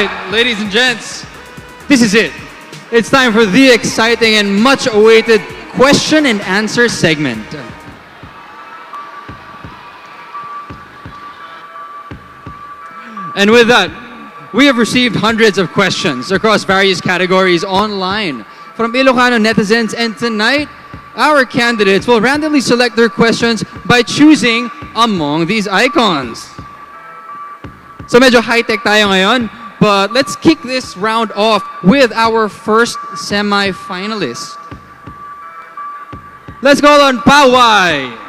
right, ladies and gents, this is it. It's time for the exciting and much awaited question and answer segment. And with that, we have received hundreds of questions across various categories online from Ilocano netizens, and tonight, our candidates will randomly select their questions by choosing among these icons. So medyo high-tech tayo ngayon, but let's kick this round off with our first semi-finalist. Let's call on Pawai.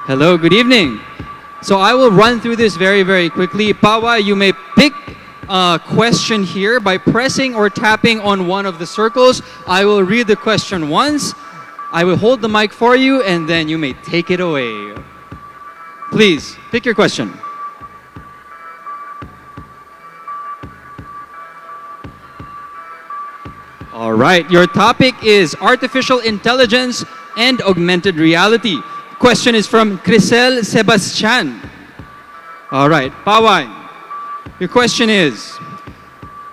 Hello, good evening. So I will run through this very, very quickly. Pawai, you may pick a question here by pressing or tapping on one of the circles. I will read the question once. I will hold the mic for you, and then you may take it away. Please, pick your question. All right, your topic is artificial intelligence and augmented reality. Question is from Crisel Sebastian. All right, Pawai, your question is,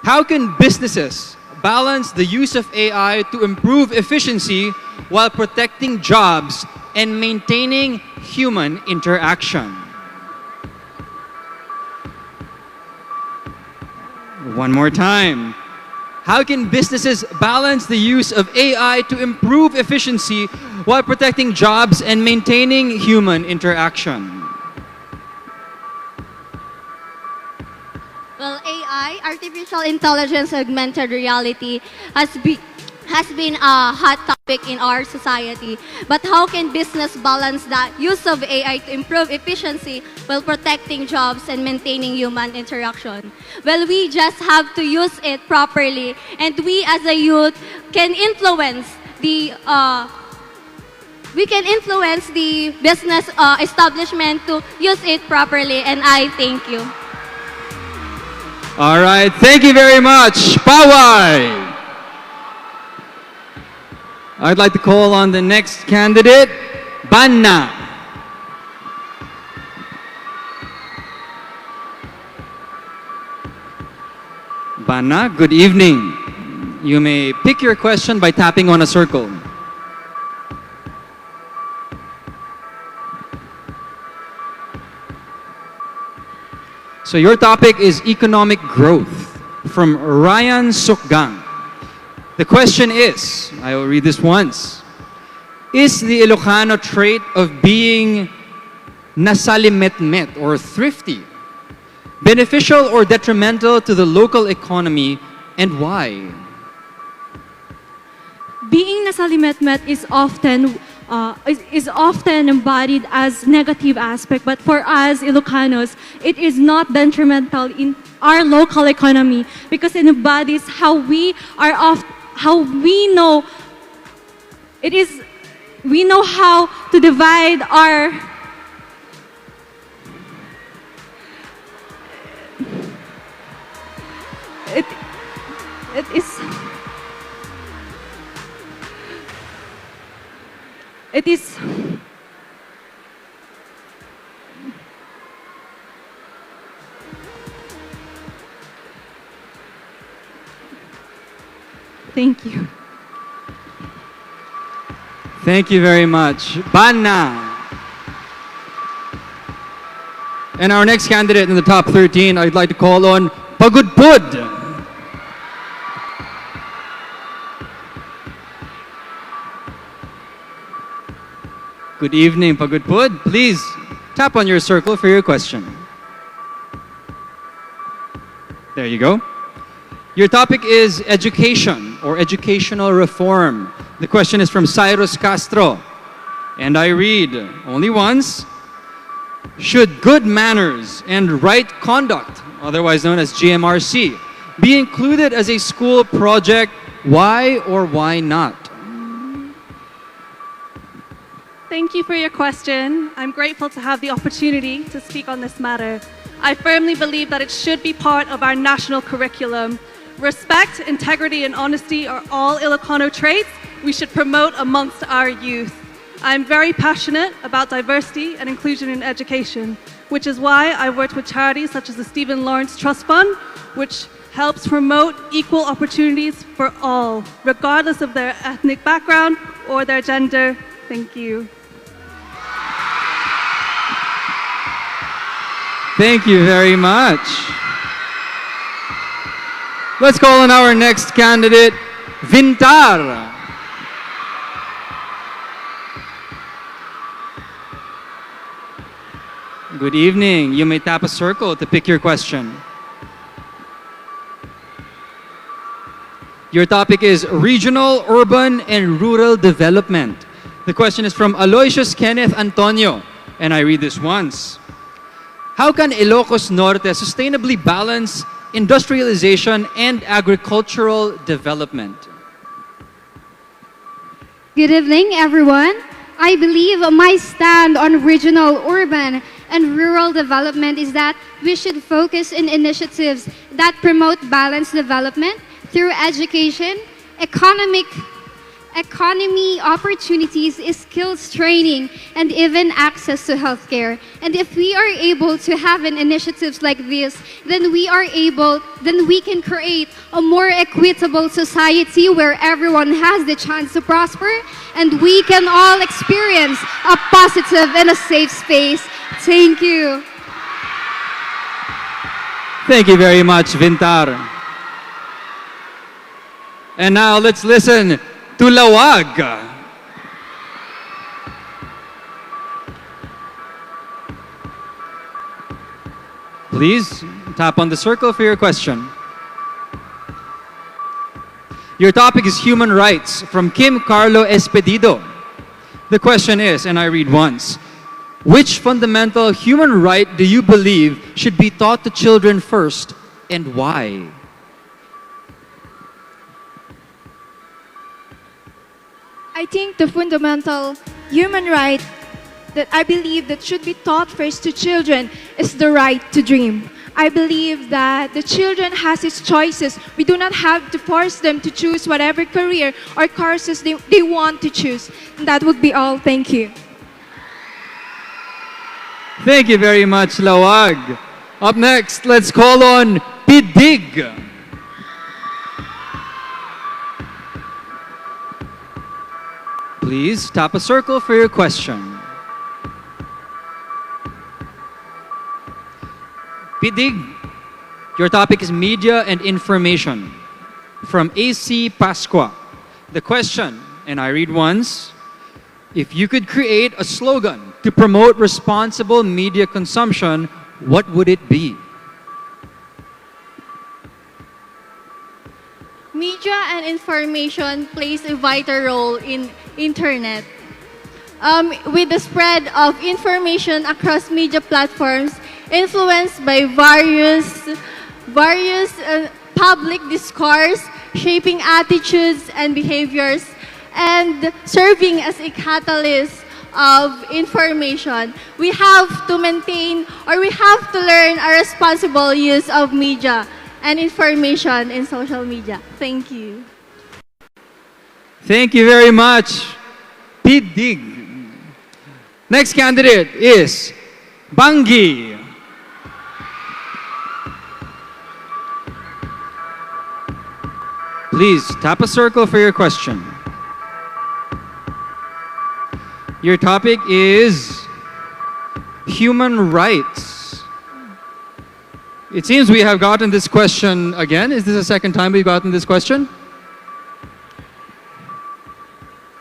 how can businesses balance the use of AI to improve efficiency while protecting jobs and maintaining human interaction? One more time. How can businesses balance the use of AI to improve efficiency while protecting jobs and maintaining human interaction? Well, AI, artificial intelligence, augmented reality, has been a hot topic in our society. But how can business balance the use of AI to improve efficiency while protecting jobs and maintaining human interaction? Well, we just have to use it properly, and we as a youth can influence the business establishment to use it properly, and I thank you. All right, thank you very much, Pawai. I'd like to call on the next candidate, Banna. Banna, good evening. You may pick your question by tapping on a circle. So your topic is economic growth from Ryan Sukgang. The question is, I will read this once. Is the Ilocano trait of being nasalimetmet or thrifty beneficial or detrimental to the local economy, and why? Being nasalimetmet is often embodied as negative aspect, but for us Ilocanos, it is not detrimental in our local economy because it embodies how we know how to divide our it is Thank you. Thank you very much. Banna. And our next candidate in the top 13, I'd like to call on Pagudpud. Good evening, Pagudpud. Please tap on your circle for your question. There you go. Your topic is education or educational reform. The question is from Cyrus Castro. And I read only once. Should good manners and right conduct, otherwise known as GMRC, be included as a school project? Why or why not? Thank you for your question. I'm grateful to have the opportunity to speak on this matter. I firmly believe that it should be part of our national curriculum. Respect, integrity, and honesty are all Ilocano traits we should promote amongst our youth. I'm very passionate about diversity and inclusion in education, which is why I worked with charities such as the Stephen Lawrence Trust Fund, which helps promote equal opportunities for all, regardless of their ethnic background or their gender. Thank you. Thank you very much. Let's call on our next candidate, Vintar. Good evening. You may tap a circle to pick your question. Your topic is regional, urban, and rural development. The question is from Aloysius Kenneth Antonio, and I read this once. How can Ilocos Norte sustainably balance industrialization and agricultural development? Good evening, everyone. I believe my stand on regional, urban, and rural development is that we should focus on initiatives that promote balanced development through education, economy opportunities, skills training, and even access to healthcare. And if we are able to have initiatives like this, then we can create a more equitable society where everyone has the chance to prosper, and we can all experience a positive and a safe space. Thank you. Thank you very much, Vintar. And now let's listen to Lawag. Please tap on the circle for your question. Your topic is human rights from Kim Carlo Espedido. The question is, and I read once, which fundamental human right do you believe should be taught to children first and why? I think the fundamental human right that I believe that should be taught first to children is the right to dream. I believe that the children has its choices. We do not have to force them to choose whatever career or courses they want to choose. And that would be all. Thank you. Thank you very much, Lawag. Up next, let's call on Pidig. Please tap a circle for your question. Pidig, your topic is media and information from AC Pasqua. The question, and I read once, if you could create a slogan to promote responsible media consumption, what would it be? Media and information plays a vital role in internet. With the spread of information across media platforms influenced by various public discourse, shaping attitudes and behaviors, and serving as a catalyst of information, we have to maintain or we have to learn a responsible use of media and information in social media. Thank you. Thank you very much, Pidig. Next candidate is Bangi. Please tap a circle for your question. Your topic is human rights. It seems we have gotten this question again. Is this the second time we've gotten this question?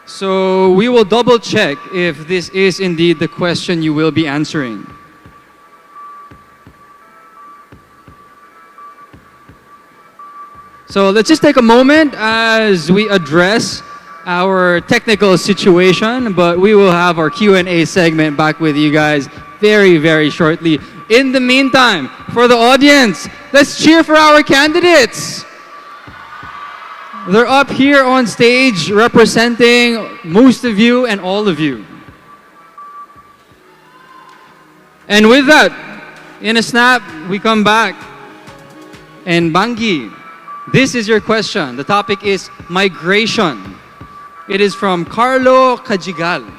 So we will double check if this is indeed the question you will be answering. So let's just take a moment as we address our technical situation, but we will have our Q&A segment back with you guys very, very shortly. In the meantime, for the audience, let's cheer for our candidates. They're up here on stage representing most of you and all of you. And with that, in a snap, we come back. And Bangi, this is your question. The topic is migration. It is from Carlo Cajigal.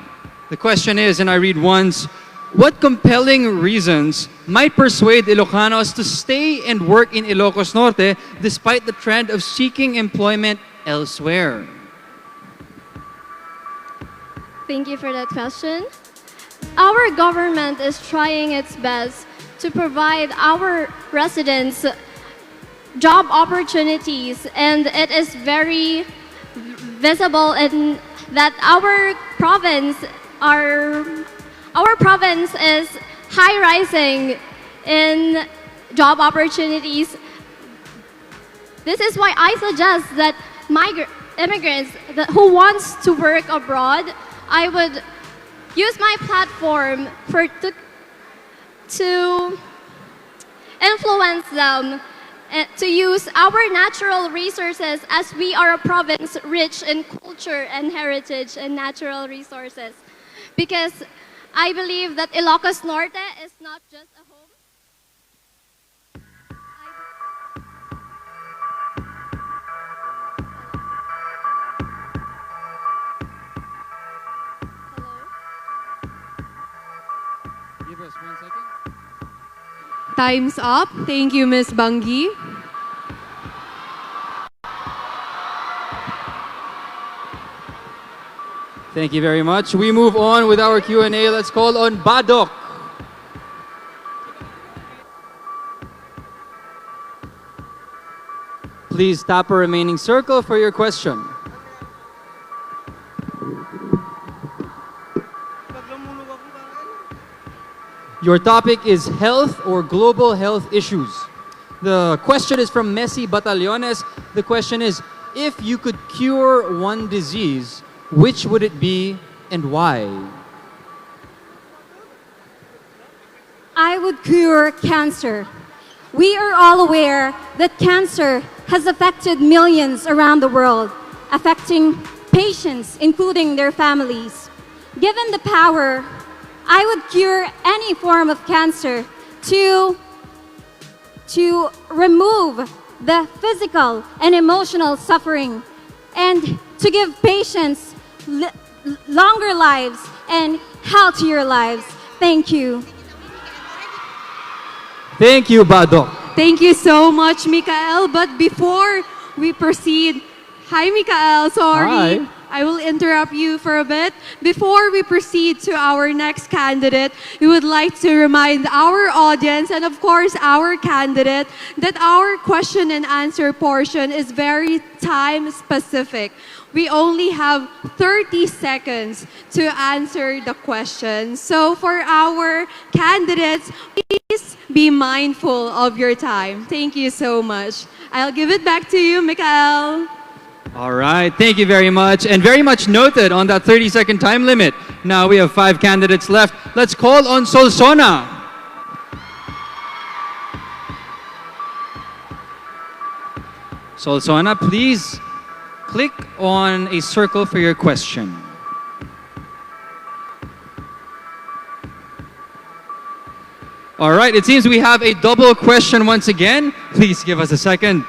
The question is, and I read once, what compelling reasons might persuade Ilocanos to stay and work in Ilocos Norte despite the trend of seeking employment elsewhere? Thank you for that question. Our government is trying its best to provide our residents job opportunities, and it is very visible in that our province is high rising in job opportunities. This is why I suggest that immigrants who wants to work abroad, I would use my platform to influence them to use our natural resources, as we are a province rich in culture and heritage and natural resources. Because I believe that Ilocos Norte is not just a home. Give us 1 second. Time's up. Thank you, Ms. Bangi. Thank you very much. We move on with our Q&A. Let's call on Badok. Please tap a remaining circle for your question. Your topic is health or global health issues. The question is from Messi Batallones. The question is, if you could cure one disease, which would it be and why? I would cure cancer. We are all aware that cancer has affected millions around the world, affecting patients, including their families. Given the power, I would cure any form of cancer to remove the physical and emotional suffering and to give patients longer lives and healthier lives. Thank you. Thank you, Badok. Thank you so much, Mikael. But before we proceed, hi, Mikael. Sorry. Hi. I will interrupt you for a bit. Before we proceed to our next candidate, we would like to remind our audience and of course our candidate that our question and answer portion is very time specific. We only have 30 seconds to answer the question. So for our candidates, please be mindful of your time. Thank you so much. I'll give it back to you, Mikael. All right, thank you very much. And very much noted on that 30-second time limit. Now we have 5 candidates left. Let's call on Solsona. Solsona, please click on a circle for your question. All right, it seems we have a double question once again. Please give us a second.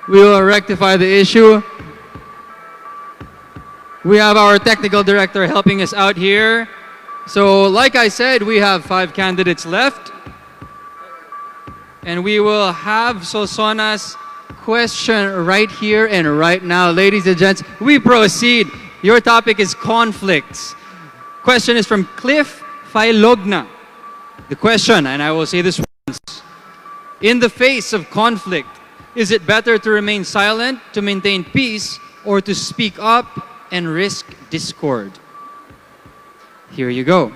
We will rectify the issue. We have our technical director helping us out here. So like I said, we have 5 candidates left. And we will have Solsona's question right here and right now. Ladies and gents, we proceed. Your topic is conflicts. Question is from Cliff Philogna. The question, and I will say this once. In the face of conflict, is it better to remain silent to maintain peace or to speak up and risk discord? Here you go.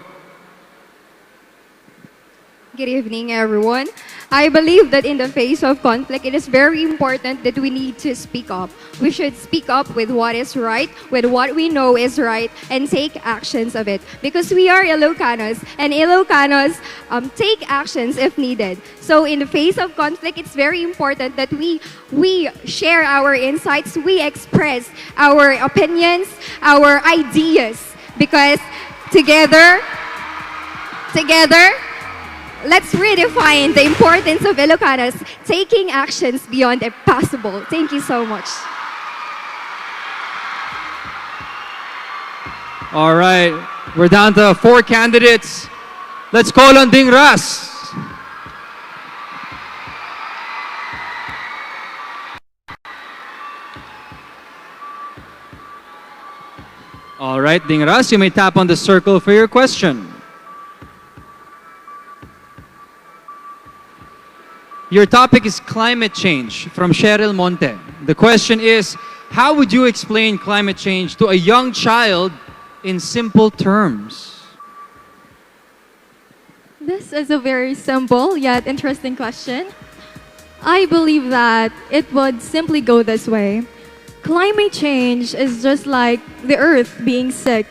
Good evening, everyone. I believe that in the face of conflict, it is very important that we need to speak up. We should speak up with what is right, with what we know is right, and take actions of it. Because we are Ilocanos, and Ilocanos take actions if needed. So in the face of conflict, it's very important that we share our insights, we express our opinions, our ideas. Because together, let's redefine the importance of Ilocanos taking actions beyond impossible. Thank you so much. All right. We're down to 4 candidates. Let's call on Ding Ras. All right, Ding Ras, you may tap on the circle for your question. Your topic is climate change from Cheryl Monte. The question is, how would you explain climate change to a young child in simple terms? This is a very simple yet interesting question. I believe that it would simply go this way. Climate change is just like the earth being sick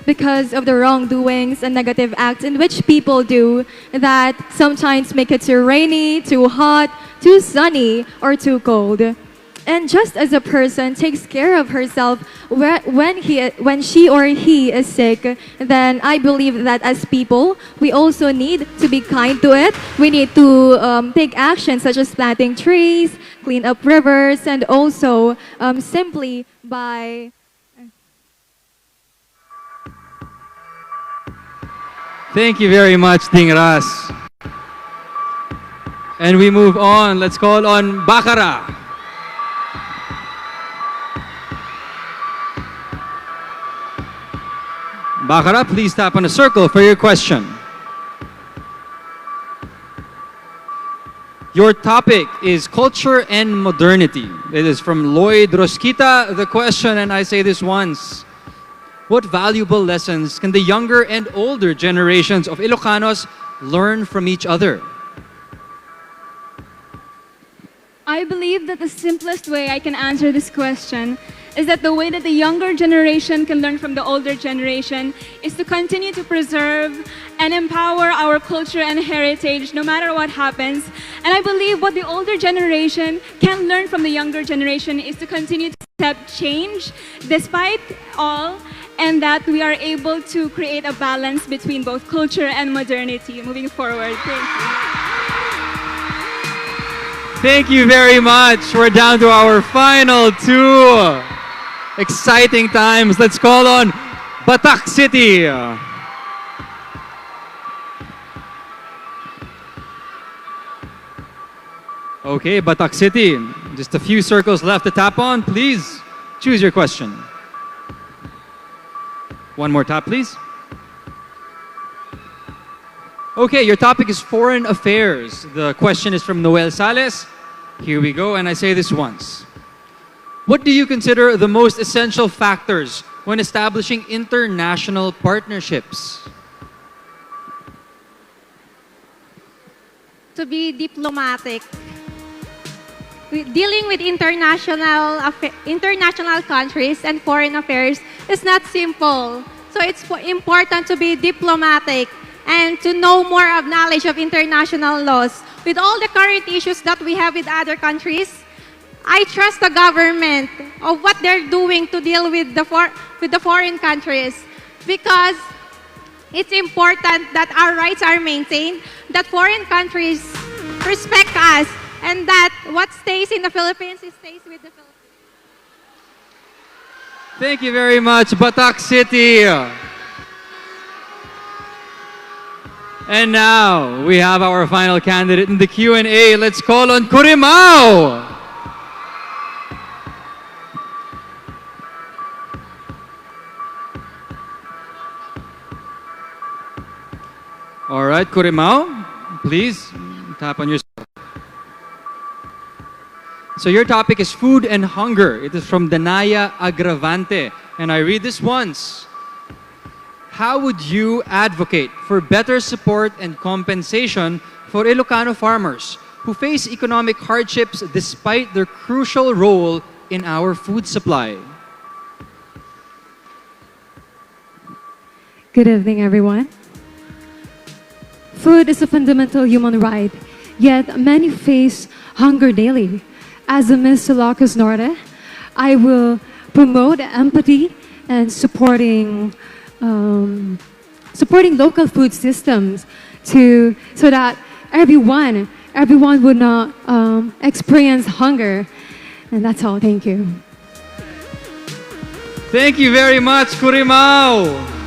because of the wrongdoings and negative acts in which people do that sometimes make it too rainy, too hot, too sunny, or too cold. And just as a person takes care of herself when she or he is sick, then I believe that as people, we also need to be kind to it. We need to take action such as planting trees, clean up rivers, and also simply by... Thank you very much, Ding Ras. And we move on. Let's call on Bakara. Bakara, please tap on a circle for your question. Your topic is culture and modernity. It is from Lloyd Rosquita. The question, and I say this once, what valuable lessons can the younger and older generations of Ilocanos learn from each other? I believe that the simplest way I can answer this question is that the way that the younger generation can learn from the older generation is to continue to preserve and empower our culture and heritage no matter what happens. And I believe what the older generation can learn from the younger generation is to continue to accept change despite all, and that we are able to create a balance between both culture and modernity moving forward. Thank you. Thank you very much. We're down to our final 2 exciting times. Let's call on Batak City. Okay, Batak City. Just a few circles left to tap on. Please choose your question. One more tap, please. Okay, your topic is foreign affairs. The question is from Noel Sales. Here we go, and I say this once. What do you consider the most essential factors when establishing international partnerships? To be diplomatic. Dealing with international countries and foreign affairs is not simple. So it's important to be diplomatic and to know more of knowledge of international laws. With all the current issues that we have with other countries, I trust the government of what they're doing to deal with the foreign countries, because it's important that our rights are maintained, that foreign countries respect us, and that what stays in the Philippines stays with the Philippines. Thank you very much, Batak City. And now we have our final candidate in the Q&A. Let's call on Corimao. All right, Corimao, please tap on your... So your topic is food and hunger. It is from Danaya Agravante. And I read this once. How would you advocate for better support and compensation for Ilocano farmers who face economic hardships despite their crucial role in our food supply? Good evening, everyone. Food is a fundamental human right, yet many face hunger daily. As a Miss Ilocos Norte, I will promote empathy and supporting local food systems so that everyone would not experience hunger. And that's all. Thank you. Thank you very much, Corimao.